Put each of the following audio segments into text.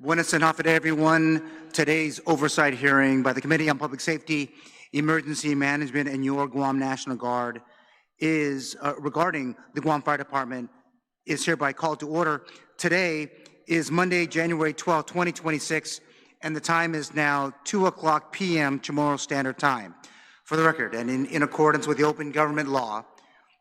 Buenas noches, everyone. Today's oversight hearing by the Committee on Public Safety, Emergency Management, and your Guam National Guard is regarding the Guam Fire Department is hereby called to order. Today is Monday, January 12, 2026, and the time is now 2:00 p.m. Tomorrow Standard Time. For the record, and in accordance with the open government law,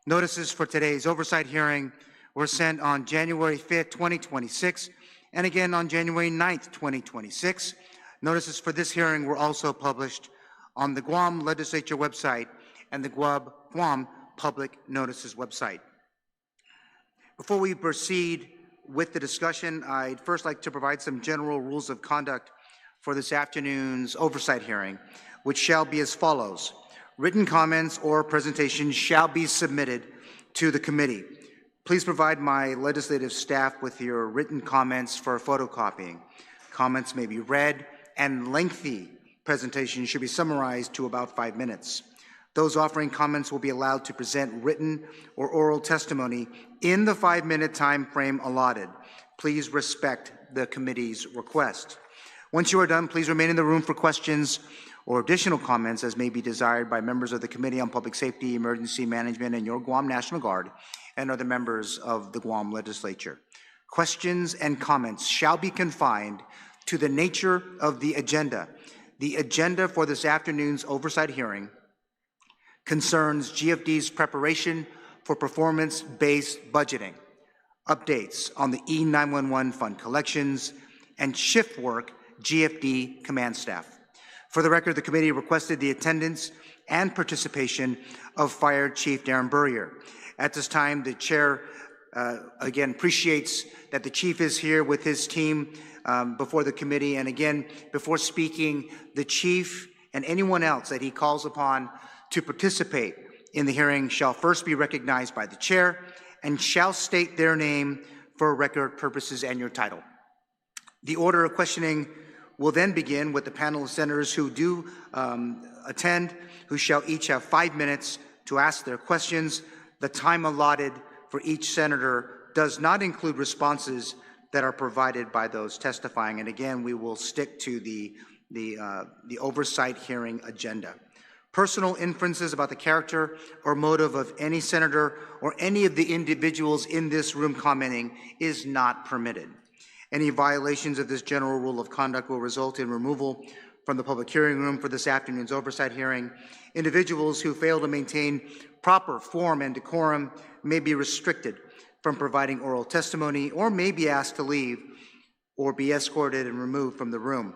notices for today's oversight hearing were sent on January 5th, 2026, and again on January 9th, 2026. Notices for this hearing were also published on the Guam Legislature website and the Guam Public Notices website. Before we proceed with the discussion, I'd first like to provide some general rules of conduct for this afternoon's oversight hearing, which shall be as follows. Written comments or presentations shall be submitted to the committee. Please provide my legislative staff with your written comments for photocopying. Comments may be read, and lengthy presentations should be summarized to about 5 minutes. Those offering comments will be allowed to present written or oral testimony in the 5-minute time frame allotted. Please respect the committee's request. Once you are done, please remain in the room for questions or additional comments as may be desired by members of the Committee on Public Safety, Emergency Management, and your Guam National Guard, and other members of the Guam Legislature. Questions and comments shall be confined to the nature of the agenda. The agenda for this afternoon's oversight hearing concerns GFD's preparation for performance-based budgeting, updates on the E911 fund collections, and shift work GFD command staff. For the record, the committee requested the attendance and participation of Fire Chief Darren Burrier. At this time, the chair again appreciates that the chief is here with his team before the committee. And again, before speaking, the chief and anyone else that he calls upon to participate in the hearing shall first be recognized by the chair and shall state their name for record purposes and your title. The order of questioning will then begin with the panel of senators who do attend, who shall each have 5 minutes to ask their questions. The time allotted for each senator does not include responses that are provided by those testifying. And again, we will stick to the oversight hearing agenda. Personal inferences about the character or motive of any senator or any of the individuals in this room commenting is not permitted. Any violations of this general rule of conduct will result in removal from the public hearing room for this afternoon's oversight hearing. Individuals who fail to maintain proper form and decorum may be restricted from providing oral testimony or may be asked to leave or be escorted and removed from the room.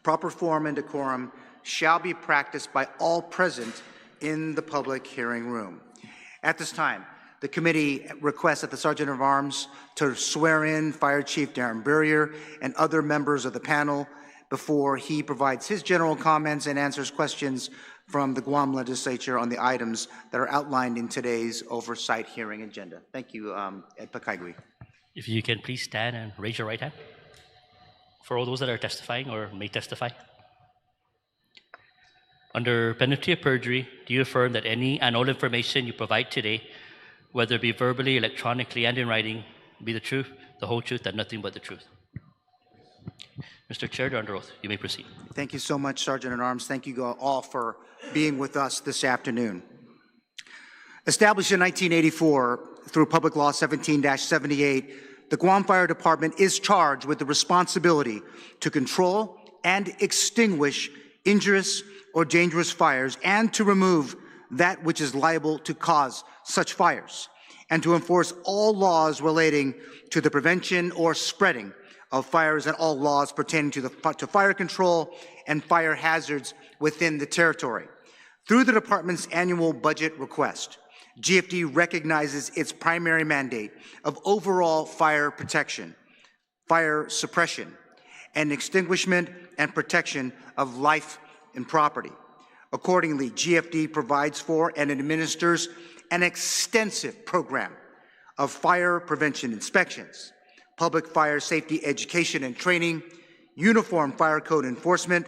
Proper form and decorum shall be practiced by all present in the public hearing room. At this time, the committee requests that the Sergeant of Arms to swear in Fire Chief Darren Burrier and other members of the panel before he provides his general comments and answers questions from the Guam Legislature on the items that are outlined in today's oversight hearing agenda. Thank you, Ed Pakaigui. If you can please stand and raise your right hand for all those that are testifying or may testify. Under penalty of perjury, do you affirm that any and all information you provide today, whether it be verbally, electronically, and in writing, be the truth, the whole truth, and nothing but the truth? Mr. Chair, you're under oath. You may proceed. Thank you so much, Sergeant at Arms. Thank you all for being with us this afternoon. Established in 1984 through Public Law 17-78, the Guam Fire Department is charged with the responsibility to control and extinguish injurious or dangerous fires and to remove that which is liable to cause such fires, and to enforce all laws relating to the prevention or spreading of fires and all laws pertaining to fire control and fire hazards within the territory. Through the department's annual budget request, GFD recognizes its primary mandate of overall fire protection, fire suppression, and extinguishment and protection of life and property. Accordingly, GFD provides for and administers an extensive program of fire prevention inspections, public fire safety education and training, uniform fire code enforcement,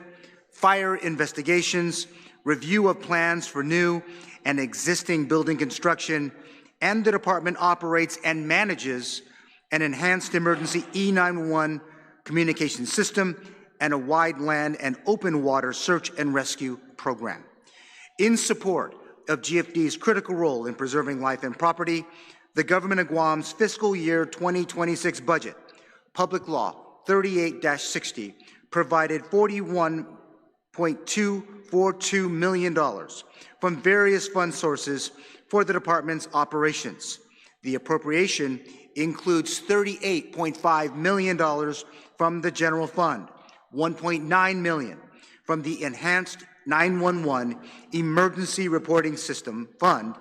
fire investigations, review of plans for new and existing building construction, and the department operates and manages an enhanced emergency E911 communication system, and a wide land and open water search and rescue program. In support of GFD's critical role in preserving life and property, the Government of Guam's fiscal year 2026 budget, Public Law 38-60, provided $41.242 million from various fund sources for the department's operations. The appropriation includes $38.5 million from the General Fund, $1.9 million from the Enhanced 911 Emergency Reporting System Fund,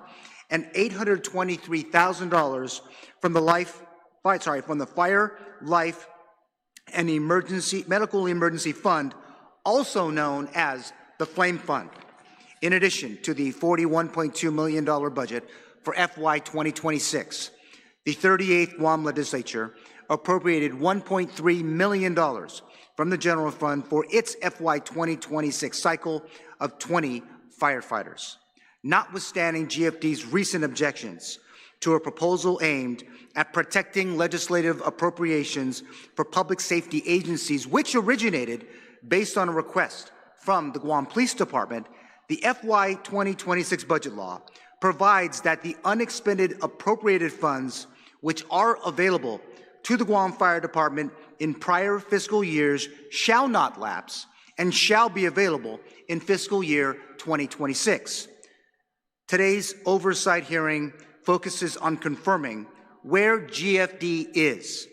and $823,000 from the Fire, Life, and Medical Emergency Fund, also known as the Flame Fund. In addition to the $41.2 million budget for FY 2026, the 38th Guam Legislature appropriated $1.3 million from the General Fund for its FY 2026 cycle of 20 firefighters. Notwithstanding GFD's recent objections to a proposal aimed at protecting legislative appropriations for public safety agencies, which originated based on a request from the Guam Police Department, the FY 2026 budget law provides that the unexpended appropriated funds which are available to the Guam Fire Department in prior fiscal years shall not lapse and shall be available in fiscal year 2026. Today's oversight hearing focuses on confirming where GFD is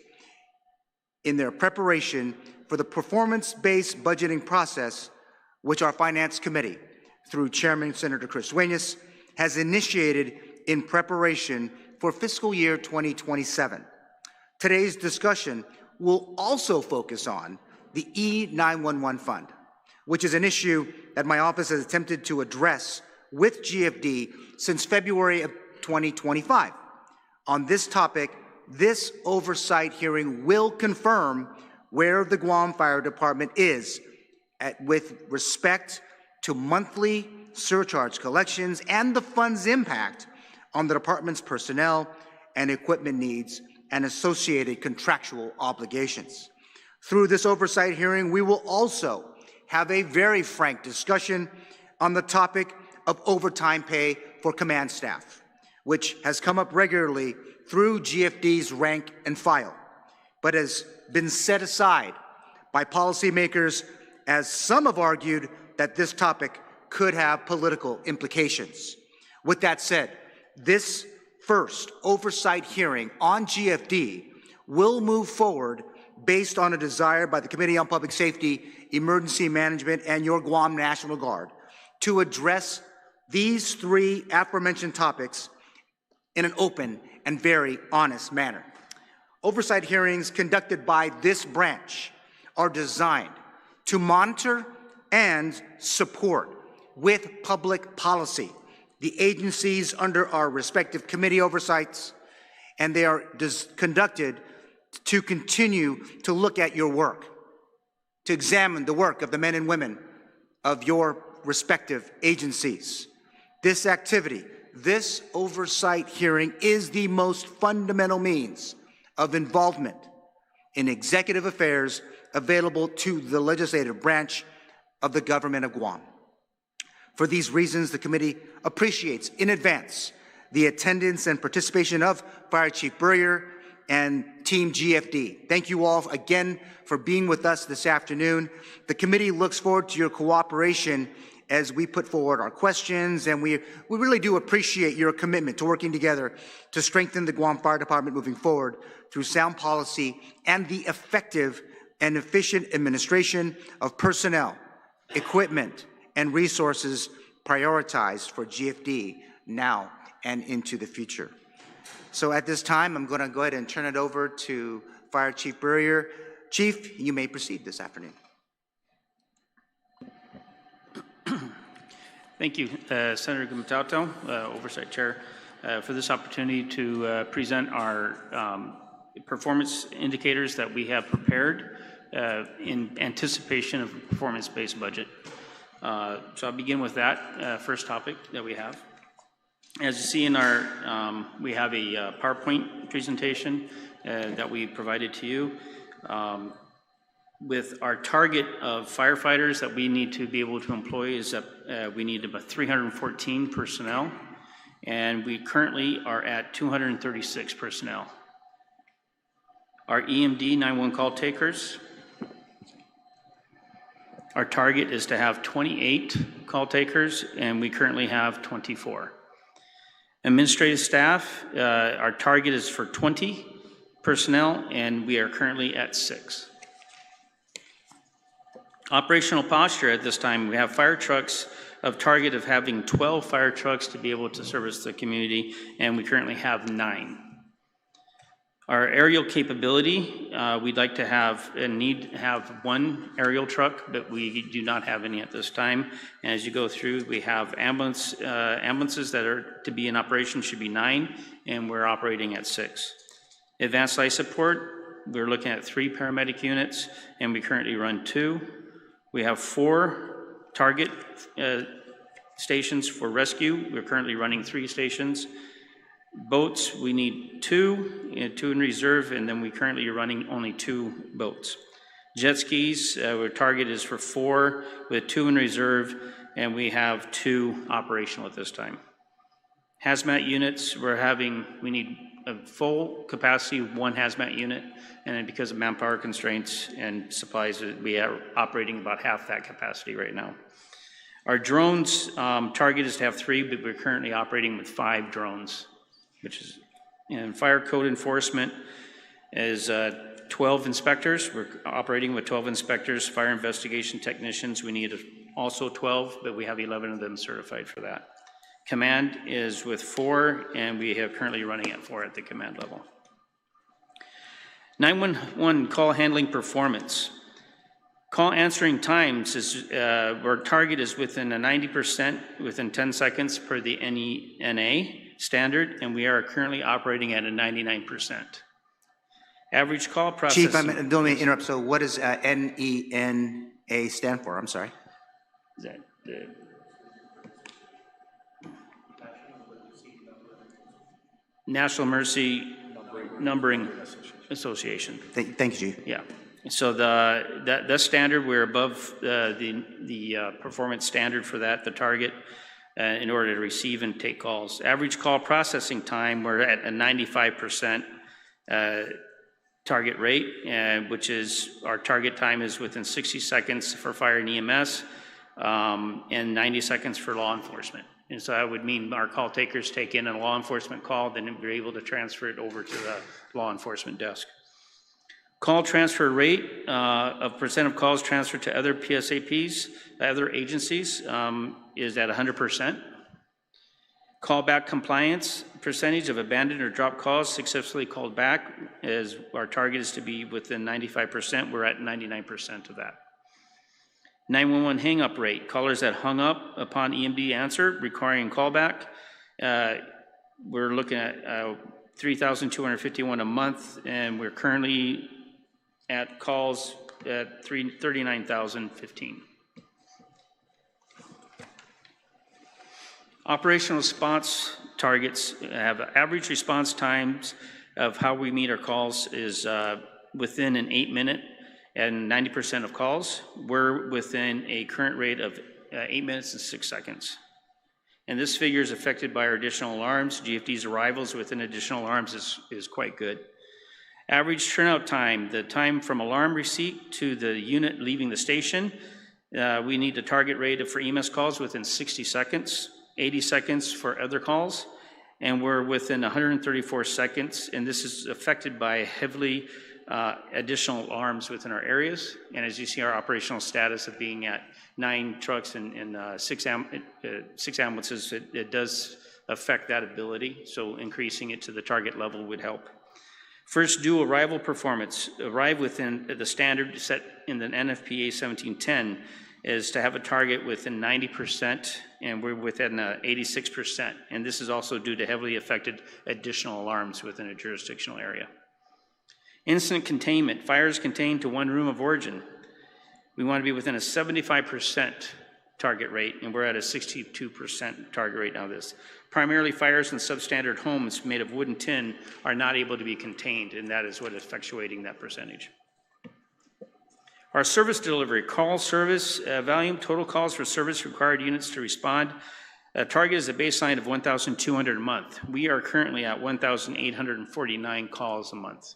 in their preparation for the performance-based budgeting process, which our Finance Committee, through Chairman Senator Chris Duenas, has initiated in preparation for fiscal year 2027. Today's discussion will also focus on the E911 Fund, which is an issue that my office has attempted to address with GFD since February of 2025. On this topic, this oversight hearing will confirm where the Guam Fire Department is with respect to monthly surcharge collections and the fund's impact on the department's personnel and equipment needs and associated contractual obligations. Through this oversight hearing, we will also have a very frank discussion on the topic of overtime pay for command staff, which has come up regularly through GFD's rank and file, but has been set aside by policymakers, as some have argued that this topic could have political implications. With that said, this first oversight hearing on GFD will move forward based on a desire by the Committee on Public Safety, Emergency Management, and your Guam National Guard to address these three aforementioned topics in an open and very honest manner. Oversight hearings conducted by this branch are designed to monitor and support with public policy the agencies under our respective committee oversights, and they are conducted to continue to look at your work, to examine the work of the men and women of your respective agencies. This activity, this oversight hearing, is the most fundamental means of involvement in executive affairs available to the legislative branch of the Government of Guam. For these reasons, the committee appreciates in advance the attendance and participation of Fire Chief Burrier and Team GFD. Thank you all again for being with us this afternoon. The committee looks forward to your cooperation as we put forward our questions, and we really do appreciate your commitment to working together to strengthen the Guam Fire Department moving forward through sound policy and the effective and efficient administration of personnel, equipment, and resources prioritized for GFD now and into the future. So at this time, I'm going to go ahead and turn it over to Fire Chief Burrier. Chief, you may proceed this afternoon. Thank you, Senator Gumataotao, Oversight Chair, for this opportunity to present our performance indicators that we have prepared in anticipation of a performance-based budget. So I'll begin with that first topic that we have. As you see in our, we have a PowerPoint presentation that we provided to you. with our target of firefighters that we need to be able to employ is we need about 314 personnel, and we currently are at 236 personnel. Our EMD 911 call takers, our target is to have 28 call takers, and we currently have 24. Administrative staff, our target is for 20 personnel, and we are currently at 6. Operational posture at this time, we have fire trucks of target of having 12 fire trucks to be able to service the community, and we currently have 9. Our aerial capability, we'd like to have and need to have 1 aerial truck, but we do not have any at this time. And as you go through, we have ambulances that are to be in operation should be 9, and we're operating at 6. Advanced life support, we're looking at 3 paramedic units, and we currently run 2. We have 4 target stations for rescue. We're currently running 3 stations. Boats, we need 2 in reserve, and then we currently are running only 2 boats. Jet skis, our target is for 4 with 2 in reserve, and we have 2 operational at this time. Hazmat units, we need a full capacity of 1 hazmat unit, and then because of manpower constraints and supplies, we are operating about half that capacity right now. Our drones target is to have 3, but we're currently operating with 5 drones, which is, and fire code enforcement is 12 inspectors. We're operating with 12 inspectors. Fire investigation technicians, we need also 12, but we have 11 of them certified for that. Command is with 4, and we have currently running at 4 at the command level. 911 call handling performance. Call answering times is, our target is within a 90% within 10 seconds per the NENA standard, and we are currently operating at a 99%. Average call processing. Chief, don't mean to interrupt. So what does NENA stand for? I'm sorry. Is that the National Emergency Numbering Association? Thank you, Chief. Yeah. So the standard, we're above the performance standard for that, the target, in order to receive and take calls. Average call processing time, we're at a 95% target rate, which is, our target time is within 60 seconds for fire and EMS, and 90 seconds for law enforcement. And so that would mean our call takers take in a law enforcement call, then we're able to transfer it over to the law enforcement desk. Call transfer rate of percent of calls transferred to other PSAPs, other agencies, is at 100%. Callback compliance percentage of abandoned or dropped calls successfully called back, is our target is to be within 95%. We're at 99% of that. 911 hang-up rate, callers that hung up upon EMD answer requiring callback. We're looking at 3,251 a month, and we're currently at calls at 39,015. Operational response targets have average response times of how we meet our calls is within an 8-minute and 90% of calls. We're within a current rate of 8 minutes and 6 seconds. And this figure is affected by our additional alarms. GFD's arrivals within additional alarms is quite good. Average turnout time, the time from alarm receipt to the unit leaving the station, we need a target rate for EMS calls within 60 seconds, 80 seconds for other calls, and we're within 134 seconds, and this is affected by heavily additional alarms within our areas. And as you see, our operational status of being at 9 trucks and 6 ambulances, it does affect that ability, so increasing it to the target level would help. First due arrival performance, arrive within the standard set in the NFPA 1710 is to have a target within 90%, and we're within 86%. And this is also due to heavily affected additional alarms within a jurisdictional area. Incident containment, fires contained to 1 room of origin. We want to be within a 75% target rate, and we're at a 62% target rate now. This primarily fires in substandard homes made of wood and tin are not able to be contained, and that is what is effectuating that percentage. Our service delivery, call service volume, total calls for service required units to respond. Target is a baseline of 1,200 a month. We are currently at 1,849 calls a month.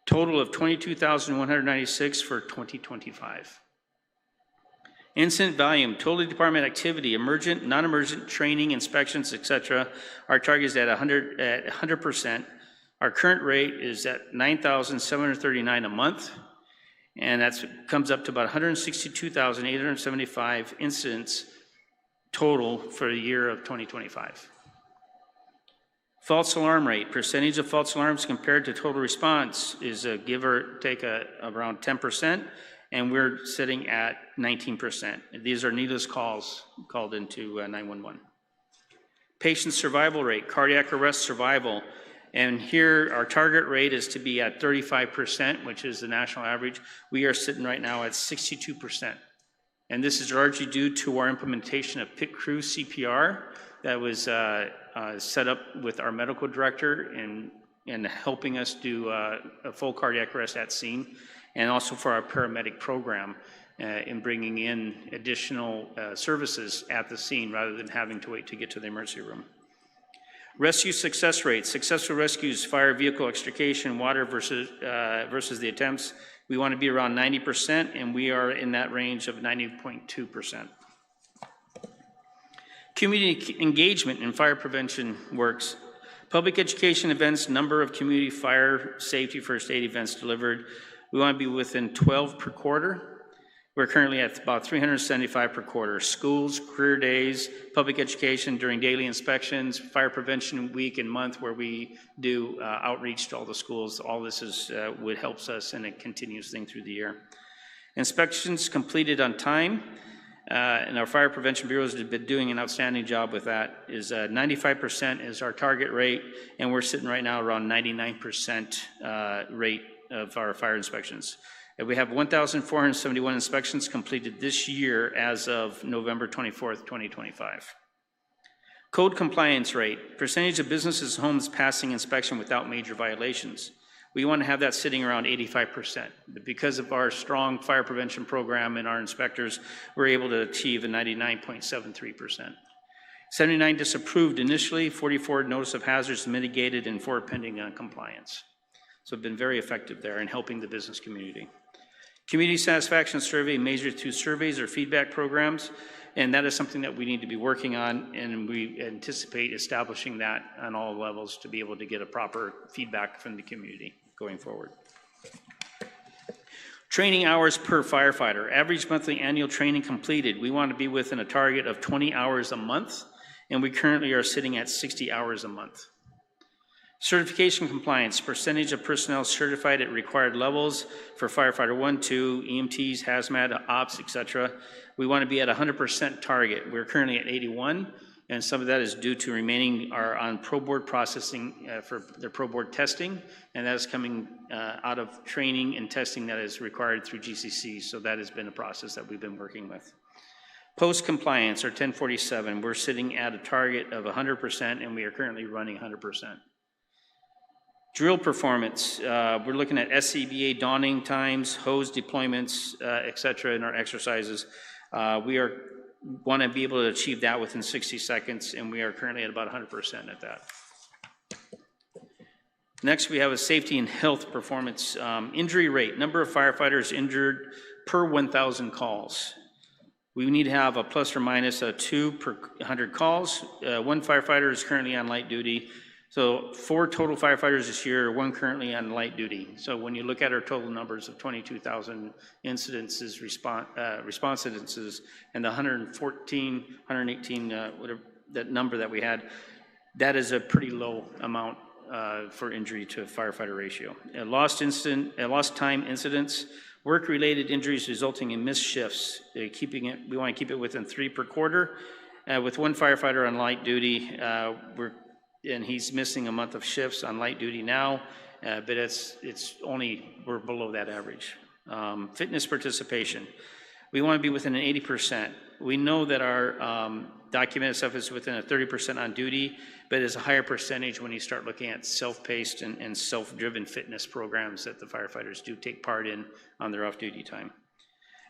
Total of 22,196 for 2025. Incident volume, total department activity, emergent, non-emergent, training, inspections, etc. Our target is at 100%. Our current rate is at 9,739 a month, and that comes up to about 162,875 incidents total for the year of 2025. False alarm rate, percentage of false alarms compared to total response is a give or take around 10%, and we're sitting at 19%. These are needless calls called into 911. Patient survival rate, cardiac arrest survival, and here our target rate is to be at 35%, which is the national average. We are sitting right now at 62%. And this is largely due to our implementation of PIT crew CPR that was set up with our medical director and helping us do a full cardiac arrest at scene, and also for our paramedic program in bringing in additional services at the scene rather than having to wait to get to the emergency room. Rescue success rate, successful rescues, fire vehicle extrication, water versus the attempts. We want to be around 90%, and we are in that range of 90.2%. Community engagement in fire prevention works. Public education events, number of community fire safety first aid events delivered. We want to be within 12 per quarter. We're currently at about 375 per quarter. Schools, career days, public education during daily inspections, fire prevention week and month where we do outreach to all the schools. All this is what helps us, and it continues thing through the year. Inspections completed on time, and our fire prevention bureaus have been doing an outstanding job with that. 95% is our target rate, and we're sitting right now around 99% rate of our fire inspections. And we have 1,471 inspections completed this year as of November 24th, 2025. Code compliance rate, percentage of businesses' homes passing inspection without major violations. We want to have that sitting around 85%. But because of our strong fire prevention program and our inspectors, we're able to achieve a 99.73%. 79 disapproved initially, 44 notice of hazards mitigated, and 4 pending on compliance. So we've been very effective there in helping the business community. Community satisfaction survey measured through surveys or feedback programs, and that is something that we need to be working on, and we anticipate establishing that on all levels to be able to get a proper feedback from the community going forward. Training hours per firefighter. Average monthly annual training completed. We want to be within a target of 20 hours a month, and we currently are sitting at 60 hours a month. Certification compliance, percentage of personnel certified at required levels for firefighter 1, 2, EMTs, hazmat, ops, etc. We want to be at 100% target. We're currently at 81, and some of that is due to remaining on pro board processing for their pro board testing, and that is coming out of training and testing that is required through GCC, so that has been a process that we've been working with. Post-compliance, or 1047, we're sitting at a target of 100%, and we are currently running 100%. Drill performance, we're looking at SCBA dawning times, hose deployments, et cetera, in our exercises. We want to be able to achieve that within 60 seconds, and we are currently at about 100% at that. Next, we have a safety and health performance. Injury rate, number of firefighters injured per 1,000 calls. We need to have a plus or minus 2 per 100 calls. 1 firefighter is currently on light duty. So 4 total firefighters this year, 1 currently on light duty. So when you look at our total numbers of 22,000 incidences, response incidences, and the 114, 118, whatever that number that we had, that is a pretty low amount for injury to firefighter ratio. Lost time incidents, work-related injuries resulting in missed shifts. We want to keep it within 3 per quarter. With 1 firefighter on light duty, and he's missing a month of shifts on light duty now, but we're below that average. Fitness participation. We want to be within an 80%. We know that our documented stuff is within a 30% on duty, but it's a higher percentage when you start looking at self-paced and self-driven fitness programs that the firefighters do take part in on their off-duty time.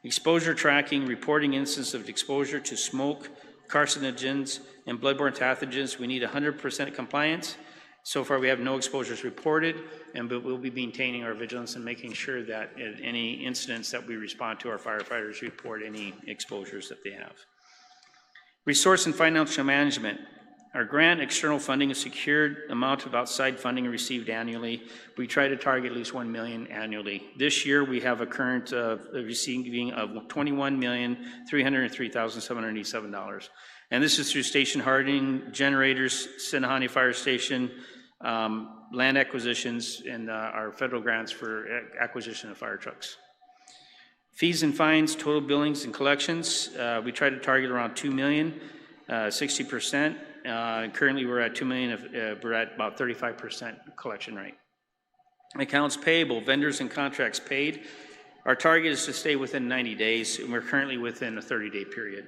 Exposure tracking, reporting instances of exposure to smoke, carcinogens, and bloodborne pathogens. We need 100% compliance. So far, we have no exposures reported, but we'll be maintaining our vigilance and making sure that at any incidents that we respond to, our firefighters report any exposures that they have. Resource and financial management. Our grant external funding is secured amount of outside funding received annually. We try to target at least $1 million annually. This year, we have a current receiving of $21,303,787. And this is through station hardening, generators, Sinahani Fire Station, land acquisitions, and our federal grants for acquisition of fire trucks. Fees and fines, total billings and collections, we try to target around $2 million, 60%. Currently, we're at $2 million, we're at about 35% collection rate. Accounts payable, vendors and contracts paid. Our target is to stay within 90 days, and we're currently within a 30-day period.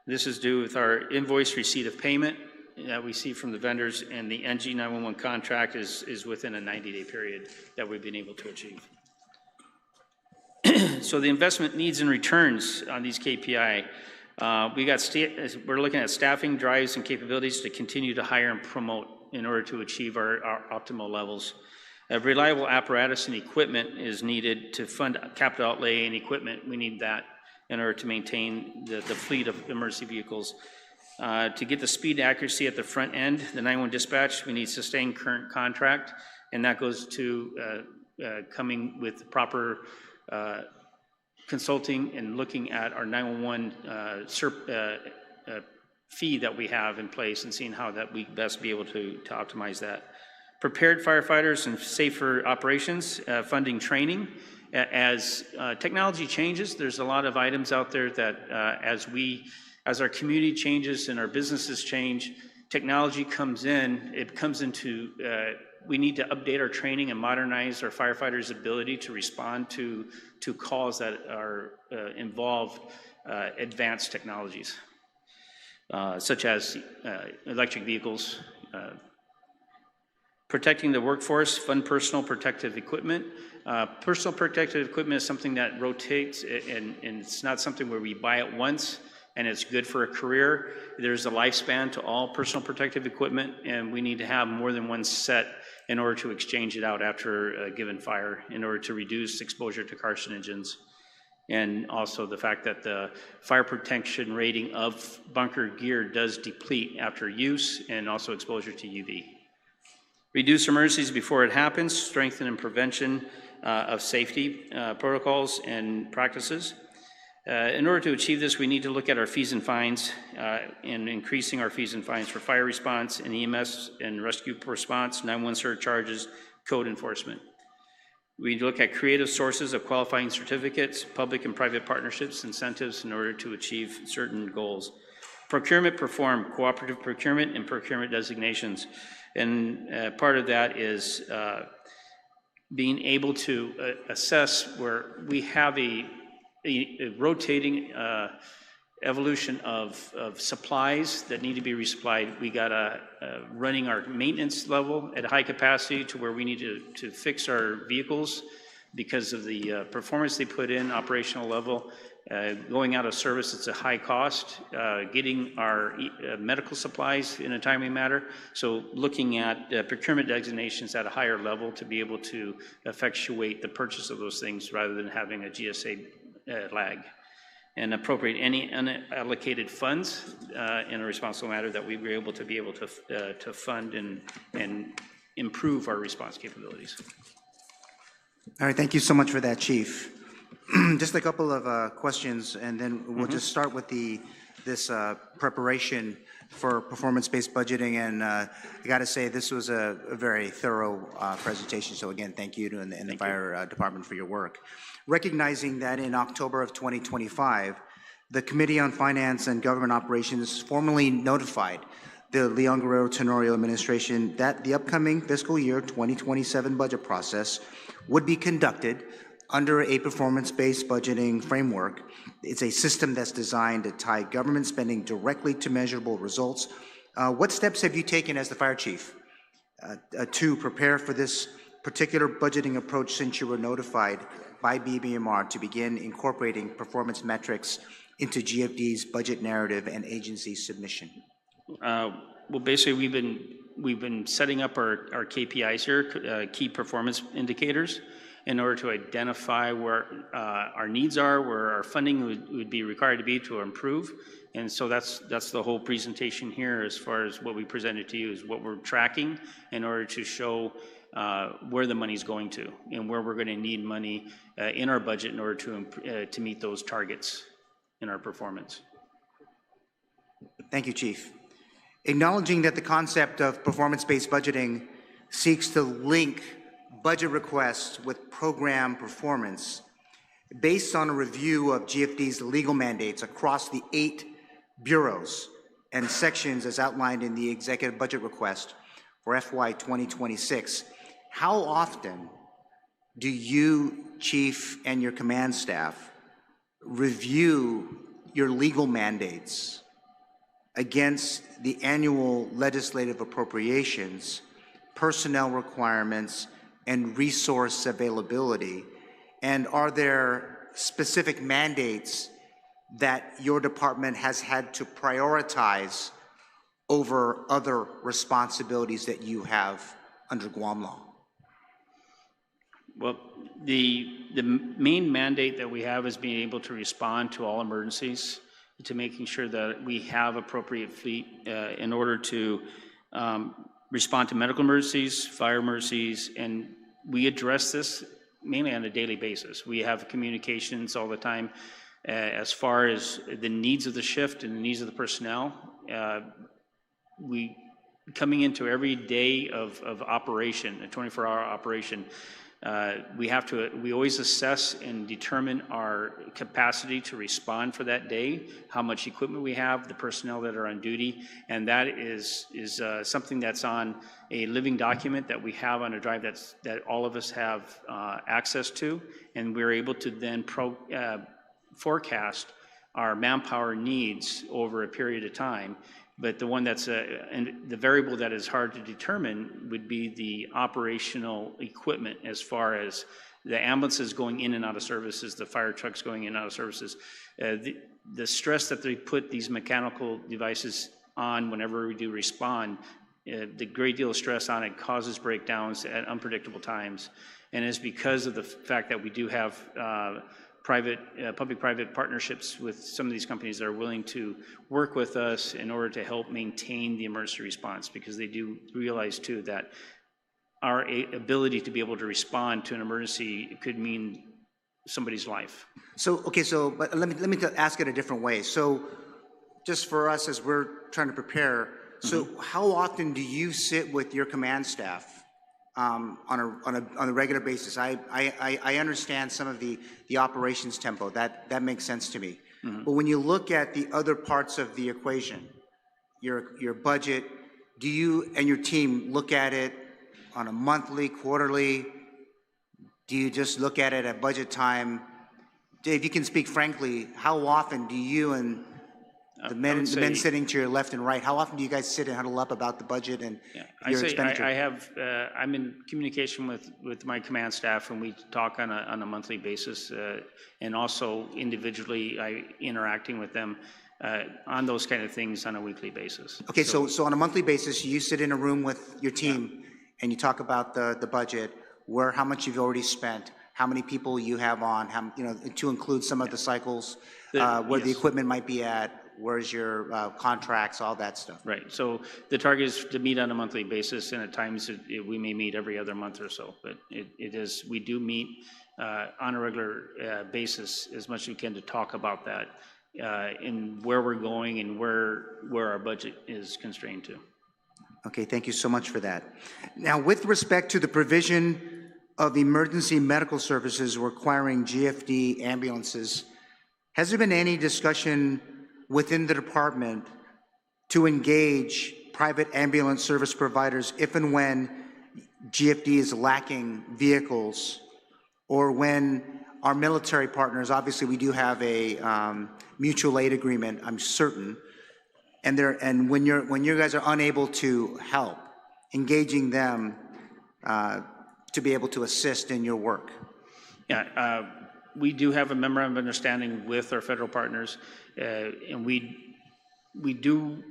This is due with our invoice receipt of payment that we see from the vendors, and the NG 911 contract is within a 90-day period that we've been able to achieve. So the investment needs and returns on these KPI. We're looking at staffing, drives, and capabilities to continue to hire and promote in order to achieve our optimal levels. Reliable apparatus and equipment is needed to fund capital outlay and equipment. We need that in order to maintain the fleet of emergency vehicles. To get the speed and accuracy at the front end, the 911 dispatch, we need sustained current contract, and that goes to coming with proper consulting and looking at our 911 fee that we have in place and seeing how that we best be able to optimize that. Prepared firefighters and safer operations, funding training. As technology changes, there's a lot of items out there that as our community changes and our businesses change, technology comes in, we need to update our training and modernize our firefighters' ability to respond to calls that are involved advanced technologies, such as electric vehicles. Protecting the workforce, fund personal protective equipment. Personal protective equipment is something that rotates, and it's not something where we buy it once and it's good for a career. There's a lifespan to all personal protective equipment, and we need to have more than one set in order to exchange it out after a given fire in order to reduce exposure to carcinogens. And also the fact that the fire protection rating of bunker gear does deplete after use, and also exposure to UV. Reduce emergencies before it happens, strengthen and prevention of safety protocols and practices. In order to achieve this, we need to look at our fees and fines and increasing our fees and fines for fire response and EMS and rescue response, 911 surcharges, code enforcement. We look at creative sources of qualifying certificates, public and private partnerships, incentives in order to achieve certain goals. Procurement perform, cooperative procurement and procurement designations. And part of that is being able to assess where we have a rotating evolution of supplies that need to be resupplied. We got running our maintenance level at high capacity to where we need to fix our vehicles because of the performance they put in, operational level. Going out of service, it's a high cost. Getting our medical supplies in a timely manner. So looking at procurement designations at a higher level to be able to effectuate the purchase of those things rather than having a GSA lag. And appropriate any unallocated funds in a responsible manner that we were able to fund and improve our response capabilities. All right, thank you so much for that, Chief. Just a couple of questions, and then we'll just start with this preparation for performance-based budgeting. And I got to say, this was a very thorough presentation. So again, thank you to the fire department for your work. Recognizing that in October of 2025, the Committee on Finance and Government Operations formally notified the Leon Guerrero Tenorio administration that the upcoming fiscal year 2027 budget process would be conducted under a performance-based budgeting framework. It's a system that's designed to tie government spending directly to measurable results. What steps have you taken as the fire chief to prepare for this particular budgeting approach since you were notified by BBMR to begin incorporating performance metrics into GFD's budget narrative and agency submission? Well, basically, we've been setting up our KPIs here, key performance indicators, in order to identify where our needs are, where our funding would be required to be to improve. And so that's the whole presentation here as far as what we presented to you is what we're tracking in order to show where the money's going to and where we're going to need money in our budget in order to meet those targets in our performance. Thank you, Chief. Acknowledging that the concept of performance-based budgeting seeks to link budget requests with program performance, based on a review of GFD's legal mandates across the 8 bureaus and sections as outlined in the executive budget request for FY 2026, how often do you, Chief, and your command staff review your legal mandates against the annual legislative appropriations, personnel requirements, and resource availability? And are there specific mandates that your department has had to prioritize over other responsibilities that you have under Guam law? Well, the main mandate that we have is being able to respond to all emergencies, to making sure that we have appropriate fleet in order to respond to medical emergencies, fire emergencies, and we address this mainly on a daily basis. We have communications all the time as far as the needs of the shift and the needs of the personnel. We coming into every day of operation, a 24-hour operation, we always assess and determine our capacity to respond for that day, how much equipment we have, the personnel that are on duty, and that is something that's on a living document that we have on a drive that all of us have access to, and we're able to then forecast our manpower needs over a period of time. But the one that's and the variable that is hard to determine would be the operational equipment, as far as the ambulances going in and out of services, the fire trucks going in and out of services. The stress that they put these mechanical devices on whenever we do respond, the great deal of stress on it causes breakdowns at unpredictable times. And it's because of the fact that we do have public-private partnerships with some of these companies that are willing to work with us in order to help maintain the emergency response, because they do realize too that our ability to be able to respond to an emergency could mean somebody's life. So, okay, but let me ask it a different way. So, just for us as we're trying to prepare, so how often do you sit with your command staff on a regular basis? I understand some of the operations tempo. That makes sense to me. But when you look at the other parts of the equation, your budget, do you and your team look at it on a monthly, quarterly? Do you just look at it at budget time? Dave, you can speak frankly. How often do you and the men sitting to your left and right, how often do you guys sit and huddle up about the budget and your expenditure? I'm in communication with my command staff, and we talk on a monthly basis, and also individually interacting with them on those kind of things on a weekly basis. Okay, so on a monthly basis, you sit in a room with your team and you talk about the budget, how much you've already spent, how many people you have on, to include some of the cycles, where the equipment might be at, where's your contracts, all that stuff. Right. So the target is to meet on a monthly basis, and at times we may meet every other month or so. But we do meet on a regular basis as much as we can to talk about that and where we're going and where our budget is constrained to. Okay, thank you so much for that. Now, with respect to the provision of emergency medical services requiring GFD ambulances, has there been any discussion within the department to engage private ambulance service providers if and when GFD is lacking vehicles, or when our military partners, obviously we do have a mutual aid agreement, I'm certain, and when you guys are unable to help, engaging them to be able to assist in your work? Yeah, we do have a memorandum of understanding with our federal partners, and we do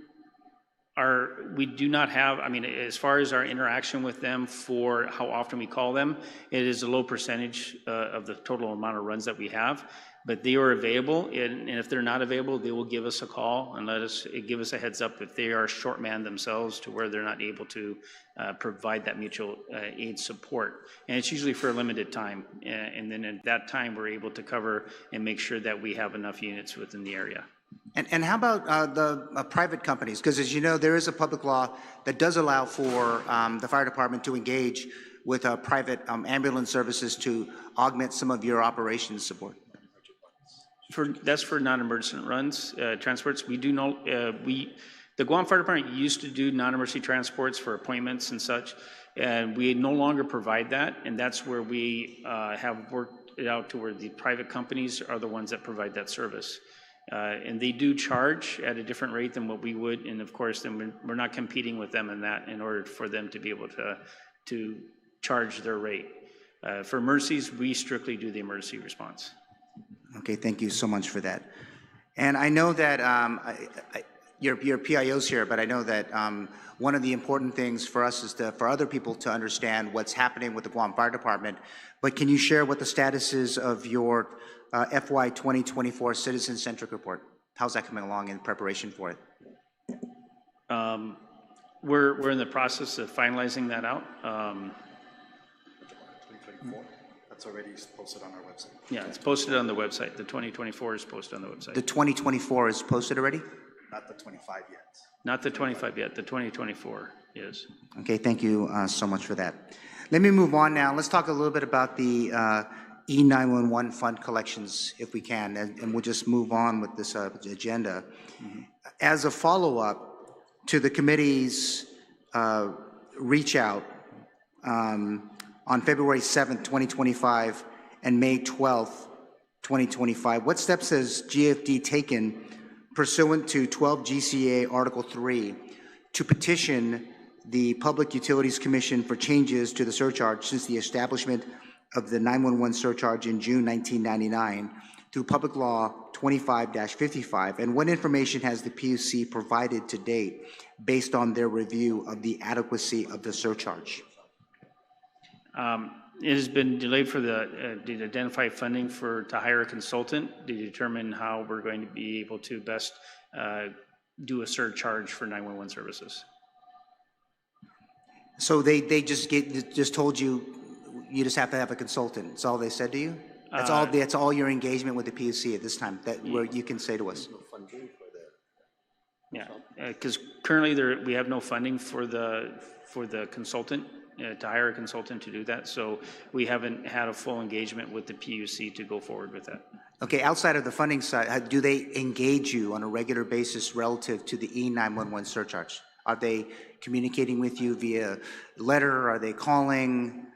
not have, I mean, as far as our interaction with them for how often we call them, it is a low percentage of the total amount of runs that we have, but they are available, and if they're not available, they will give us a call and give us a heads up if they are short-manned themselves to where they're not able to provide that mutual aid support. And it's usually for a limited time, and then at that time, we're able to cover and make sure that we have enough units within the area. And how about the private companies? Because as you know, there is a public law that does allow for the fire department to engage with private ambulance services to augment some of your operations support. That's for non-emergent runs, transports. We do know, the Guam Fire Department used to do non-emergency transports for appointments and such, and we no longer provide that, and that's where we have worked it out to where the private companies are the ones that provide that service. And they do charge at a different rate than what we would, and of course, then we're not competing with them in that in order for them to be able to charge their rate. For emergencies, we strictly do the emergency response. Okay, thank you so much for that. And I know that your PIO's here, but I know that one of the important things for us is for other people to understand what's happening with the Guam Fire Department. But can you share what the status is of your FY 2024 Citizen-Centric Report? How's that coming along in preparation for it? We're in the process of finalizing that out. 2024, that's already posted on our website. Yeah, it's posted on the website. The 2024 is posted on the website. The 2024 is posted already? Not the 25 yet. Not the 25 yet, the 2024 is. Okay, thank you so much for that. Let me move on now. Let's talk a little bit about the E911 fund collections, if we can, and we'll just move on with this agenda. Mm-hmm. As a follow-up to the committee's reach out on February 7th, 2025 and May 12th, 2025, what steps has GFD taken pursuant to 12 GCA Article 3 to petition the Public Utilities Commission for changes to the surcharge since the establishment of the 911 surcharge in June 1999 through Public Law 25-55, and what information has the PUC provided to date based on their review of the adequacy of the surcharge? It has been delayed for to identify funding to hire a consultant to determine how we're going to be able to best do a surcharge for 911 services. So they just told you you just have to have a consultant. That's all they said to you? That's all your engagement with the PUC at this time where you can say to us? Yeah, because currently we have no funding for the consultant, to hire a consultant to do that. So we haven't had a full engagement with the PUC to go forward with that. Okay, outside of the funding side, do they engage you on a regular basis relative to the E911 surcharge? Are they communicating with you via letter? Are they calling?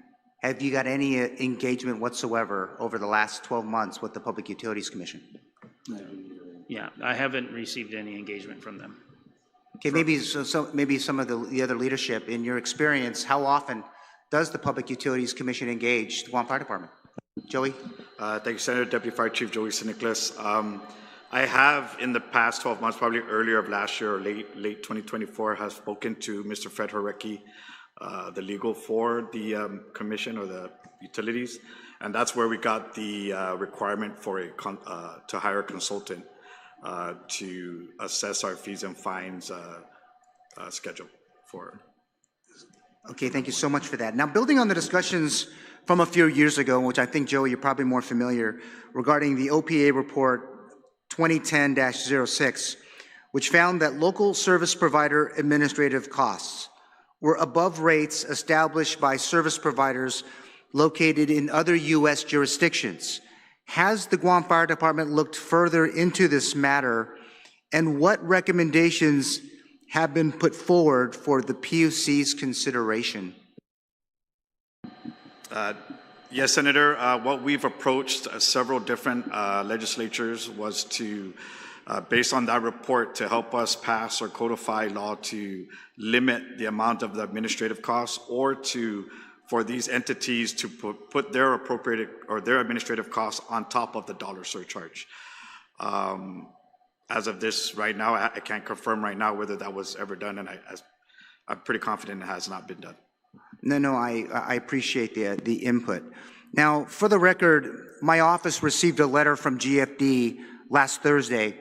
Have you got any engagement whatsoever over the last 12 months with the Public Utilities Commission? Yeah, I haven't received any engagement from them. Okay, maybe some of the other leadership, in your experience, how often does the Public Utilities Commission engage the Guam Fire Department? Joey? Thank you, Senator. Deputy Fire Chief Joey St. Nicholas. I have, in the past 12 months, probably earlier of last year or late 2024, have spoken to Mr. Fred Horecki, the legal for the commission or the utilities, and that's where we got the requirement for to hire a consultant to assess our fees and fines schedule for. Okay, thank you so much for that. Now, building on the discussions from a few years ago, which I think, Joey, you're probably more familiar, regarding the OPA report 2010-06, which found that local service provider administrative costs were above rates established by service providers located in other U.S. jurisdictions. Has the Guam Fire Department looked further into this matter, and what recommendations have been put forward for the PUC's consideration? Yes, Senator. What we've approached several different legislatures was to, based on that report, to help us pass or codify law to limit the amount of the administrative costs or to for these entities to put their appropriated or their administrative costs on top of the dollar surcharge. As of this right now, I can't confirm right now whether that was ever done, and I'm pretty confident it has not been done. No, I appreciate the input. Now, for the record, my office received a letter from GFD last Thursday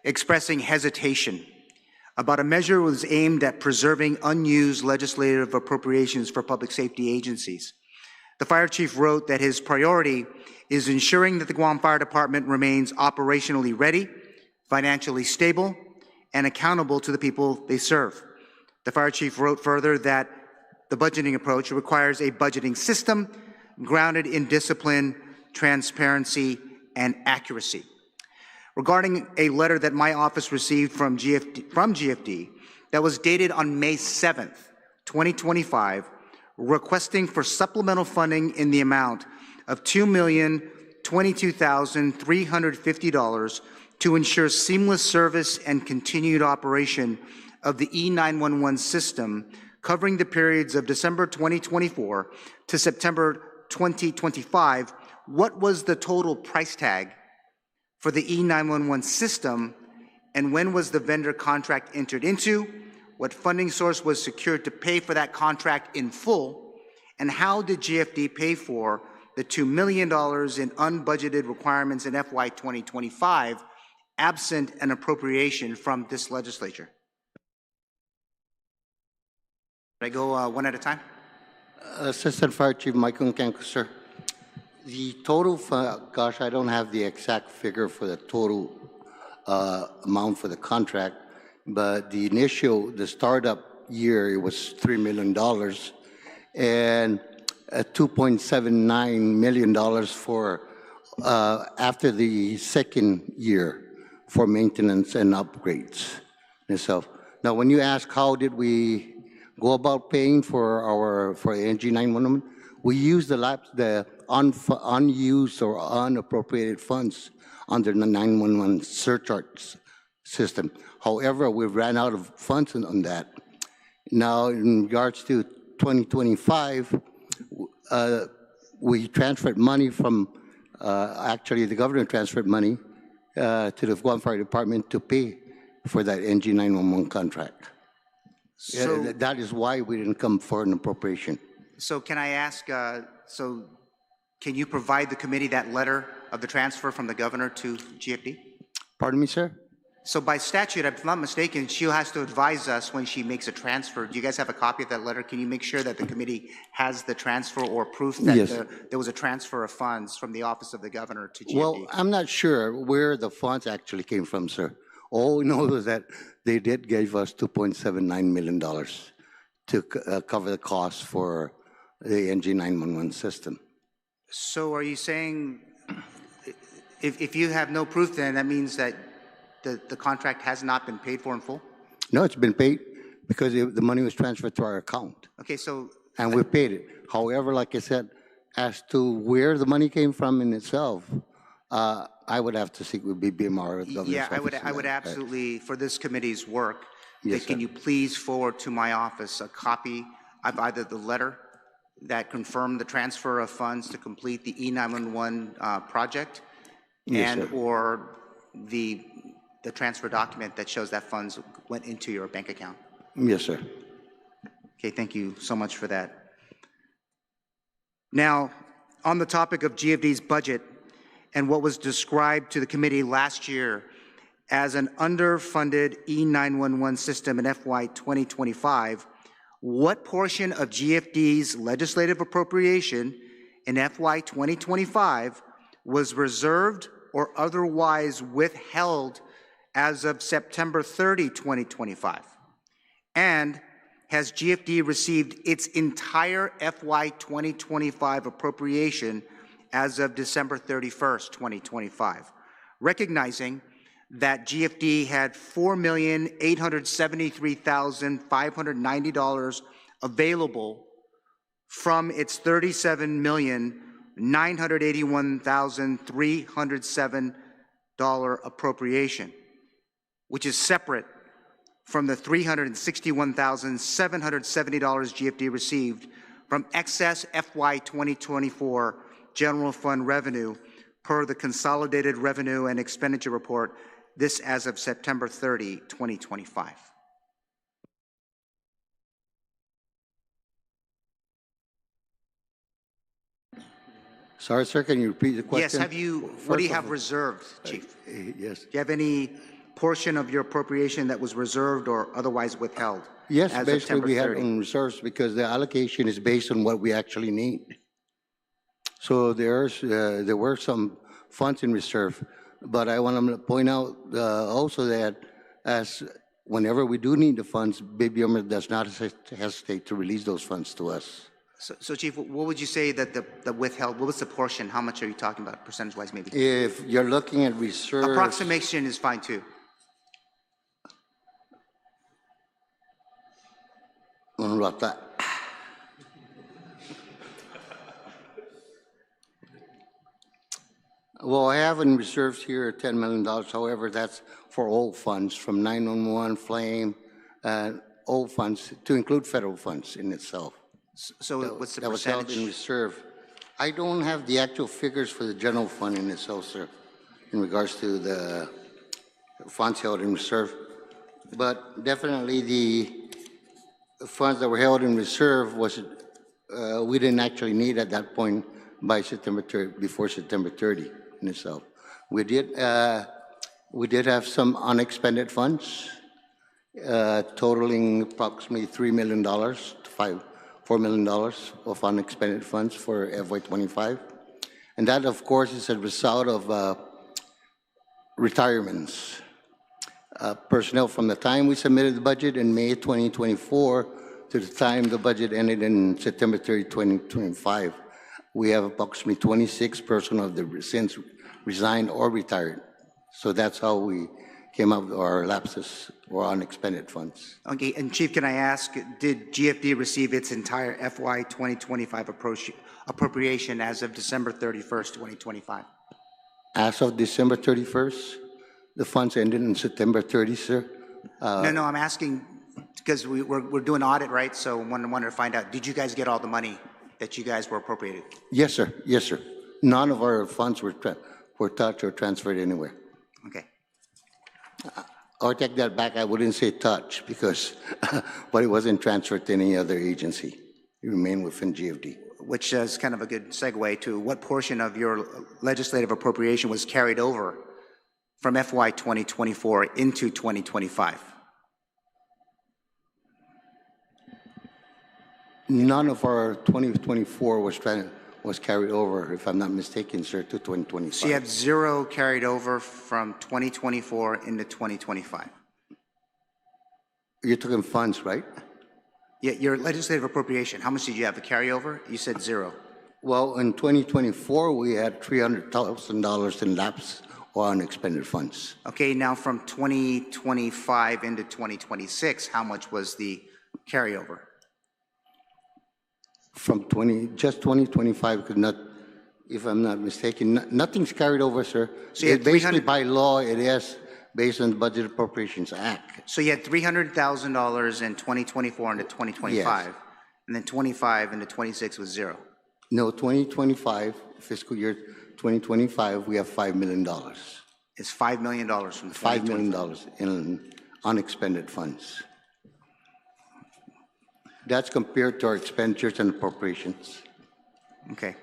expressing hesitation about a measure that was aimed at preserving unused legislative appropriations for public safety agencies. The fire chief wrote that his priority is ensuring that the Guam Fire Department remains operationally ready, financially stable, and accountable to the people they serve. The fire chief wrote further that the budgeting approach requires a budgeting system grounded in discipline, transparency, and accuracy. Regarding a letter that my office received from GFD that was dated on May 7th, 2025, requesting for supplemental funding in the amount of $2,022,350 to ensure seamless service and continued operation of the E911 system covering the periods of December 2024 to September 2025, what was the total price tag for the E911 system, and when was the vendor contract entered into? What funding source was secured to pay for that contract in full? And how did GFD pay for the $2 million in unbudgeted requirements in FY 2025, absent an appropriation from this legislature? Should I go one at a time? Assistant Fire Chief Michael Nkanku, sir. The total, gosh, I don't have the exact figure for the total amount for the contract, but the startup year, it was $3 million, and $2.79 million for after the second year for maintenance and upgrades itself. Now, when you ask how did we go about paying for NG911, we use the unused or unappropriated funds under the 911 surcharge system. However, we ran out of funds on that. Now, in regards to 2025, we transferred money from, actually the governor transferred money to the Guam Fire Department to pay for that NG911 contract. So, that is why we didn't come for an appropriation. So can I ask, so can you provide the committee that letter of the transfer from the governor to GFD? Pardon me, sir? So by statute, if I'm not mistaken, she has to advise us when she makes a transfer. Do you guys have a copy of that letter? Can you make sure that the committee has the transfer or proof that Yes. There was a transfer of funds from the office of the governor to GFD? Well, I'm not sure where the funds actually came from, sir. All we know is that they did give us $2.79 million to cover the costs for the NG911 system. So are you saying, if you have no proof, then that means that the contract has not been paid for in full? No, it's been paid because the money was transferred to our account. Okay, so... And we paid it. However, like I said, as to where the money came from in itself, I would have to seek with BMR. Yeah, I would absolutely, for this committee's work, Yes, can sir. you please forward to my office a copy of either the letter that confirmed the transfer of funds to complete the E911 project, Yes, and sir. or the transfer document that shows that funds went into your bank account? Yes, sir. Okay, thank you so much for that. Now, on the topic of GFD's budget and what was described to the committee last year as an underfunded E911 system in FY 2025, what portion of GFD's legislative appropriation in FY 2025 was reserved or otherwise withheld as of September 30, 2025? And has GFD received its entire FY 2025 appropriation as of December 31st, 2025, recognizing that GFD had $4,873,590 available from its $37,981,307 appropriation, which is separate from the $361,770 GFD received from excess FY 2024 general fund revenue per the Consolidated Revenue and Expenditure Report, this as of September 30, 2025. Sorry, sir, can you repeat the question? Yes, what do you have reserved, Chief? Yes. Do you have any portion of your appropriation that was reserved or otherwise withheld? Yes, as basically September we have 30? on reserves because the allocation is based on what we actually need. So there were some funds in reserve, but I want to point out also that as whenever we do need the funds, BBM does not hesitate to release those funds to us. So Chief, what would you say that the withheld, what was the portion? How much are you talking about, percentage-wise, maybe? If you're looking at reserves... Approximation is fine, too. About that. Well, I have in reserves here $10 million. However, that's for all funds from 911, flame, all funds, to include federal funds in itself. So what's the that was held percentage? in reserve. I don't have the actual figures for the general fund in itself, sir, in regards to the funds held in reserve. But definitely the funds that were held in reserve was, we didn't actually need at that point by September 30, before September 30 in itself. We did have some unexpended funds, totaling approximately $3 million to $4 million of unexpended funds for FY25. And that, of course, is a result of retirements. Personnel from the time we submitted the budget in May 2024 to the time the budget ended in September 30, 2025, we have approximately 26 personnel that since resigned or retired. So that's how we came up with our lapses or unexpended funds. Okay, and Chief, can I ask, did GFD receive its entire FY 2025 appropriation as of December 31st, 2025? As of December 31st, the funds ended in September 30, sir. No, I'm asking because we're doing audit, right? So I wanted to find out, did you guys get all the money that you guys were appropriated? Yes, sir. Yes, sir. None of our funds were touched or transferred anywhere. Okay. I'll take that back. I wouldn't say touch because, but it wasn't transferred to any other agency. It remained within GFD. Which is kind of a good segue to what portion of your legislative appropriation was carried over from FY 2024 into 2025? None of our 2024 was carried over, if I'm not mistaken, sir, to 2025. So you have zero carried over from 2024 into 2025? You're talking funds, right? Yeah, your legislative appropriation, how much did you have, a carryover? You said zero. Well, in 2024, we had $300,000 in lapse or unexpended funds. Okay, now from 2025 into 2026, how much was the carryover? From just 2025 could not, if I'm not mistaken, nothing's carried over, sir. So you had basically by law, it is based on the Budget Appropriations Act. So you had $300,000 in 2024 into 2025, Yes. and then 25 into 26 was zero. No, 2025, fiscal year 2025, we have $5 million. It's $5 million from $5 million 2025. in unexpended funds. That's compared to our expenditures and appropriations. Okay.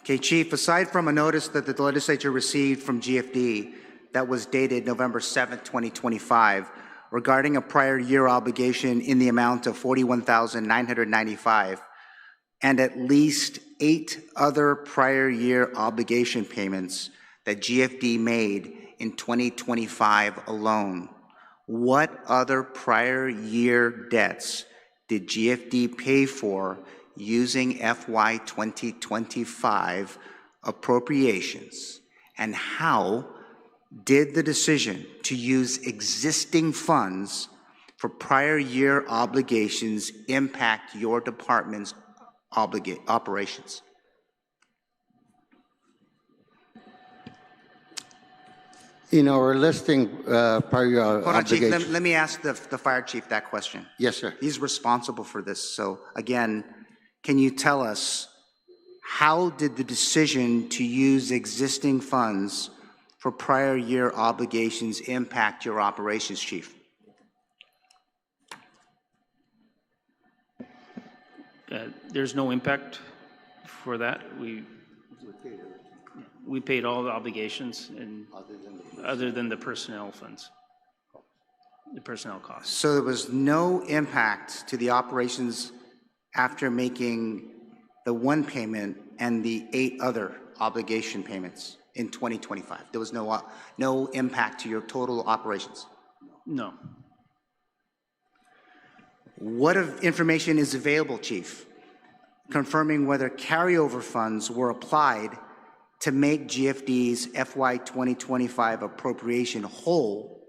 Okay, Chief, aside from a notice that the legislature received from GFD that was dated November 7th, 2025, regarding a prior year obligation in the amount of $41,995, and at least 8 other prior year obligation payments that GFD made in 2025 alone, what other prior year debts did GFD pay for using FY 2025 appropriations, and how did the decision to use existing funds for prior year obligations impact your department's operations? In our listing, prior year Hold on, Chief, obligations. let me ask the fire chief that question. Yes, sir. He's responsible for this. So again, can you tell us, how did the decision to use existing funds for prior year obligations impact your operations, Chief? There's no impact for that. We paid all the obligations, and other than the personnel funds, the personnel costs. So there was no impact to the operations after making the one payment and the 8 other obligation payments in 2025. There was no impact to your total operations. No. What information is available, Chief, confirming whether carryover funds were applied to make GFD's FY 2025 appropriation whole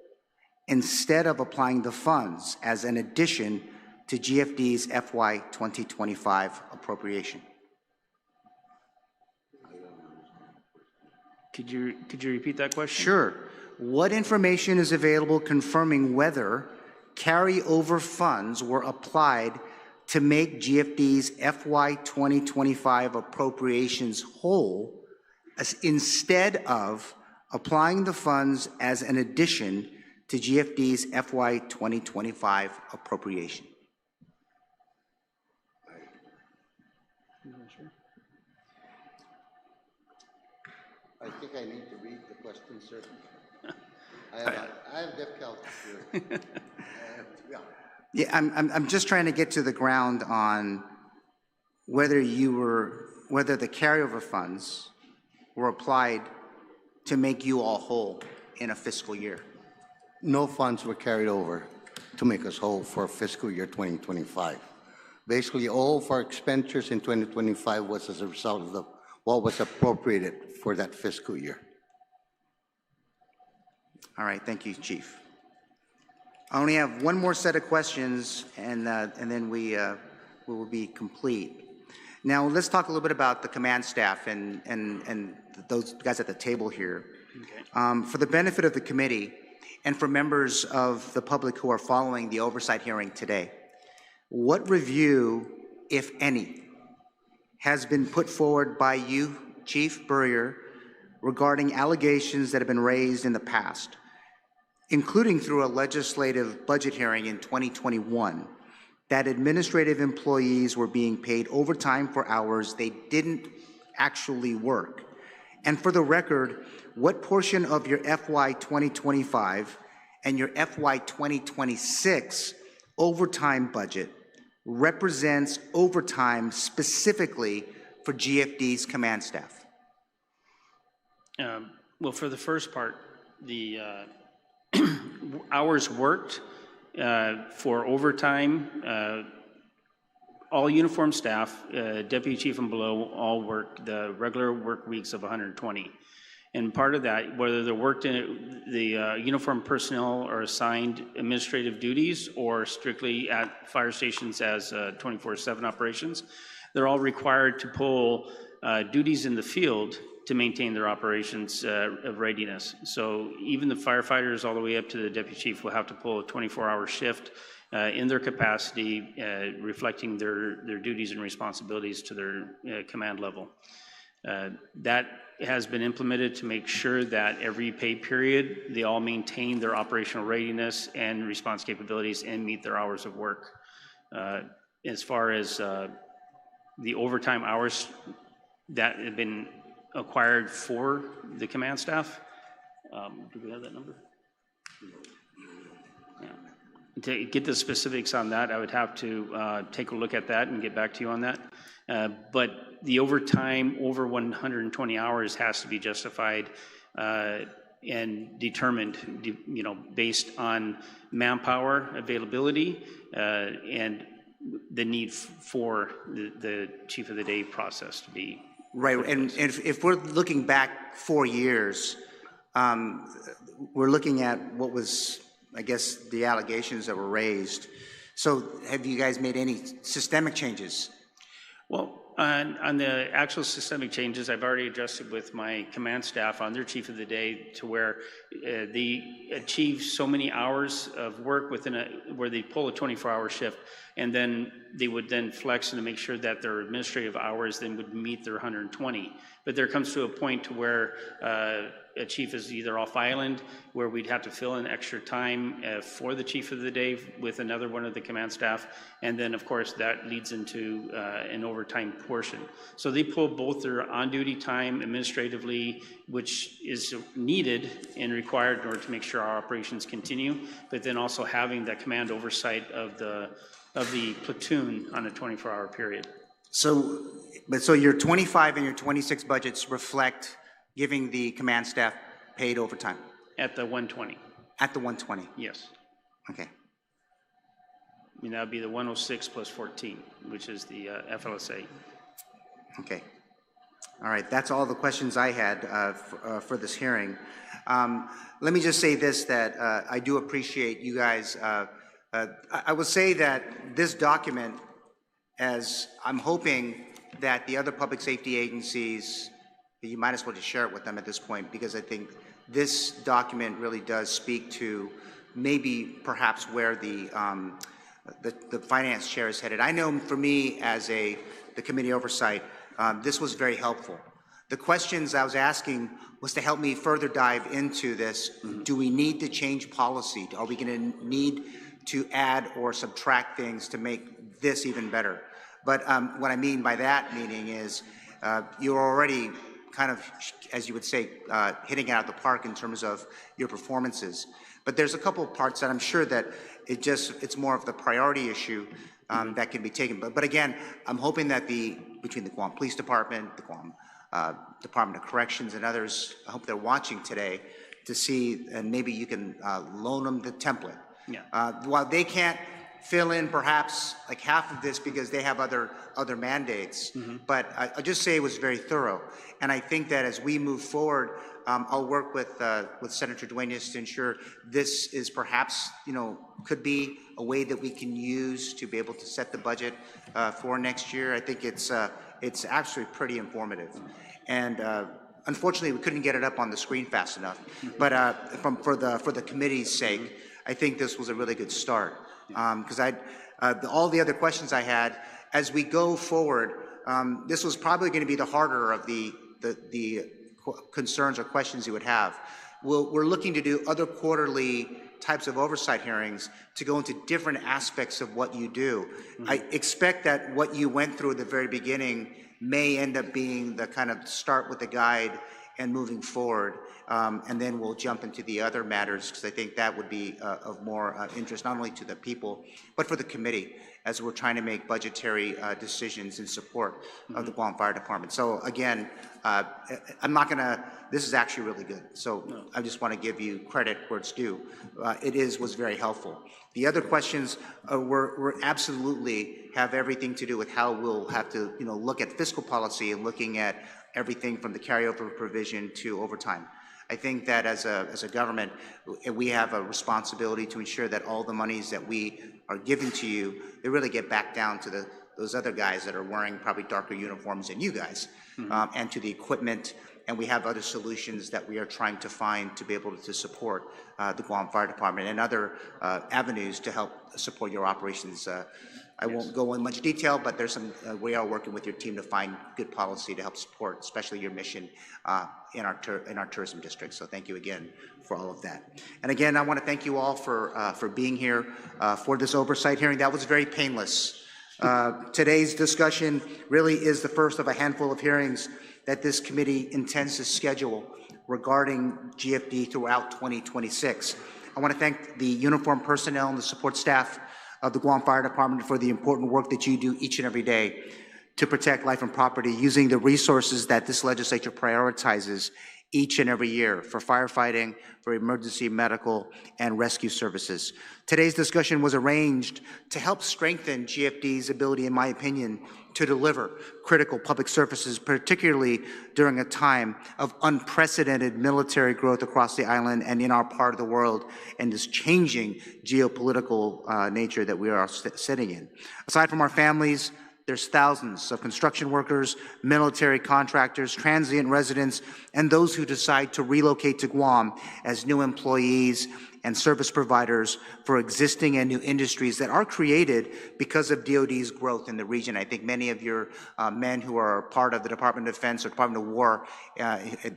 instead of applying the funds as an addition to GFD's FY 2025 appropriation? Could you repeat that question? Sure. What information is available confirming whether carryover funds were applied to make GFD's FY 2025 appropriations whole instead of applying the funds as an addition to GFD's FY 2025 appropriation? I think I need to read the question, sir. I have difficulty here. Yeah, I'm just trying to get to the ground on whether the carryover funds were applied to make you all whole in a fiscal year. No funds were carried over to make us whole for fiscal year 2025. Basically, all of our expenditures in 2025 was as a result of what was appropriated for that fiscal year. All right, thank you, Chief. I only have one more set of questions, and then we will be complete. Now, let's talk a little bit about the command staff and those guys at the table here. Okay. For the benefit of the committee and for members of the public who are following the oversight hearing today, what review, if any, has been put forward by you, Chief Burrier, regarding allegations that have been raised in the past, including through a legislative budget hearing in 2021, that administrative employees were being paid overtime for hours they didn't actually work? And for the record, what portion of your FY 2025 and your FY 2026 overtime budget represents overtime specifically for GFD's command staff? Well, for the first part, the hours worked for overtime, all uniform staff, deputy chief and below, all work the regular work weeks of 120. And part of that, whether they're worked in the uniform personnel are assigned administrative duties or strictly at fire stations as 24/7 operations, they're all required to pull duties in the field to maintain their operations of readiness. So even the firefighters all the way up to the deputy chief will have to pull a 24-hour shift in their capacity, reflecting their duties and responsibilities to their command level. That has been implemented to make sure that every pay period, they all maintain their operational readiness and response capabilities and meet their hours of work. As far as the overtime hours that have been acquired for the command staff, do we have that number? Yeah. To get the specifics on that, I would have to take a look at that and get back to you on that. But the overtime over 120 hours has to be justified and determined, based on manpower availability and the need for the chief of the day process to be. Right, and if we're looking back 4 years, we're looking at what was, I guess, the allegations that were raised. So have you guys made any systemic changes? Well, on the actual systemic changes, I've already adjusted with my command staff on their chief of the day to where they achieve so many hours of work where they pull a 24-hour shift And then they would then flex and make sure that their administrative hours then would meet their 120. But there comes to a point to where a chief is either off island, where we'd have to fill in extra time for the chief of the day with another one of the command staff. And then, of course, that leads into an overtime portion. So they pull both their on-duty time administratively, which is needed and required in order to make sure our operations continue, but then also having that command oversight of the platoon on a 24-hour period. So your 25 and your 26 budgets reflect giving the command staff paid overtime? At the 120. At the 120? Yes. Okay. I mean, that would be the 106 plus 14, which is the FLSA. Okay. All right, that's all the questions I had for this hearing. Let me just say this, that I do appreciate you guys. I will say that this document, as I'm hoping that the other public safety agencies, you might as well just share it with them at this point, because I think this document really does speak to maybe perhaps where the finance chair is headed. I know for me as the committee oversight, this was very helpful. The questions I was asking was to help me further dive into this. Do we need to change policy? Are we going to need to add or subtract things to make this even better? But what I mean by that meaning is you're already kind of, as you would say, hitting it out of the park in terms of your performances. But there's a couple of parts that I'm sure that it's more of the priority issue that can be taken. But again, I'm hoping that between the Guam Police Department, the Guam Department of Corrections and others, I hope they're watching today to see, and maybe you can loan them the template. Yeah. While they can't fill in perhaps like half of this because they have other mandates, but I'll just say it was very thorough. And I think that as we move forward, I'll work with Senator Duenas to ensure this is perhaps, could be a way that we can use to be able to set the budget for next year. I think it's actually pretty informative. And unfortunately, we couldn't get it up on the screen fast enough. But for the committee's sake, I think this was a really good start. Because all the other questions I had, as we go forward, this was probably going to be the harder of the concerns or questions you would have. We're looking to do other quarterly types of oversight hearings to go into different aspects of what you do. I expect that what you went through at the very beginning may end up being the kind of start with the guide and moving forward, and then we'll jump into the other matters, because I think that would be of more interest not only to the people, but for the committee as we're trying to make budgetary decisions in support of the Guam Fire Department. So again, I'm not gonna, this is actually really good. So I just want to give you credit where it's due. Was very helpful. The other questions were absolutely have everything to do with how we'll have to, look at fiscal policy and looking at everything from the carryover provision to overtime. I think that as a government, we have a responsibility to ensure that all the monies that we are giving to you, they really get back down to those other guys that are wearing probably darker uniforms than you guys, and to the equipment. And we have other solutions that we are trying to find to be able to support the Guam Fire Department and other avenues to help support your operations. I won't go in much detail, but there's some, we are working with your team to find good policy to help support, especially your mission in our tourism district. So thank you again for all of that. And again, I want to thank you all for being here for this oversight hearing. That was very painless. Today's discussion really is the first of a handful of hearings that this committee intends to schedule regarding GFD throughout 2026. I want to thank the uniformed personnel and the support staff of the Guam Fire Department for the important work that you do each and every day to protect life and property using the resources that this legislature prioritizes each and every year for firefighting, for emergency medical and rescue services. Today's discussion was arranged to help strengthen GFD's ability, in my opinion, to deliver critical public services, particularly during a time of unprecedented military growth across the island and in our part of the world, and this changing geopolitical nature that we are sitting in. Aside from our families, There's thousands of construction workers, military contractors, transient residents, and those who decide to relocate to Guam as new employees and service providers for existing and new industries that are created because of DoD's growth in the region. I think many of your men who are part of the Department of Defense or Department of War,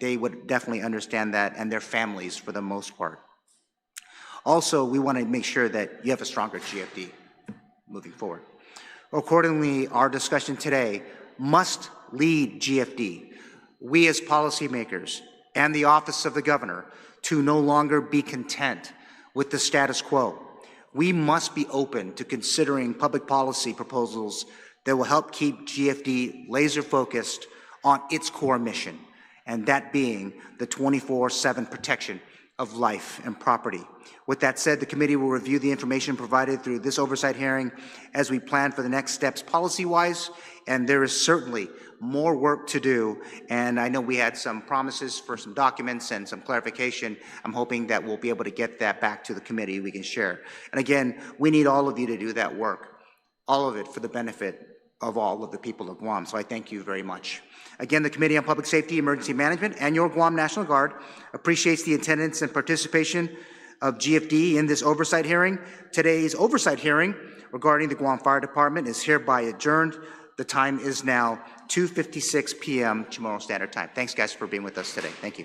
they would definitely understand that, and their families for the most part. Also, we want to make sure that you have a stronger GFD moving forward. Accordingly, our discussion today must lead GFD, we as policymakers and the Office of the Governor, to no longer be content with the status quo. We must be open to considering public policy proposals that will help keep GFD laser focused on its core mission, and that being the 24/7 protection of life and property. With that said, the committee will review the information provided through this oversight hearing as we plan for the next steps policy-wise, and there is certainly more work to do, and I know we had some promises for some documents and some clarification. I'm hoping that we'll be able to get that back to the committee we can share. And again, we need all of you to do that work, all of it for the benefit of all of the people of Guam, so I thank you very much. Again, the Committee on Public Safety, Emergency Management, and your Guam National Guard appreciates the attendance and participation of GFD in this oversight hearing. Today's oversight hearing regarding the Guam Fire Department is hereby adjourned. The time is now 2:56 p.m. Chamorro Standard Time. Thanks, guys, for being with us today. Thank you.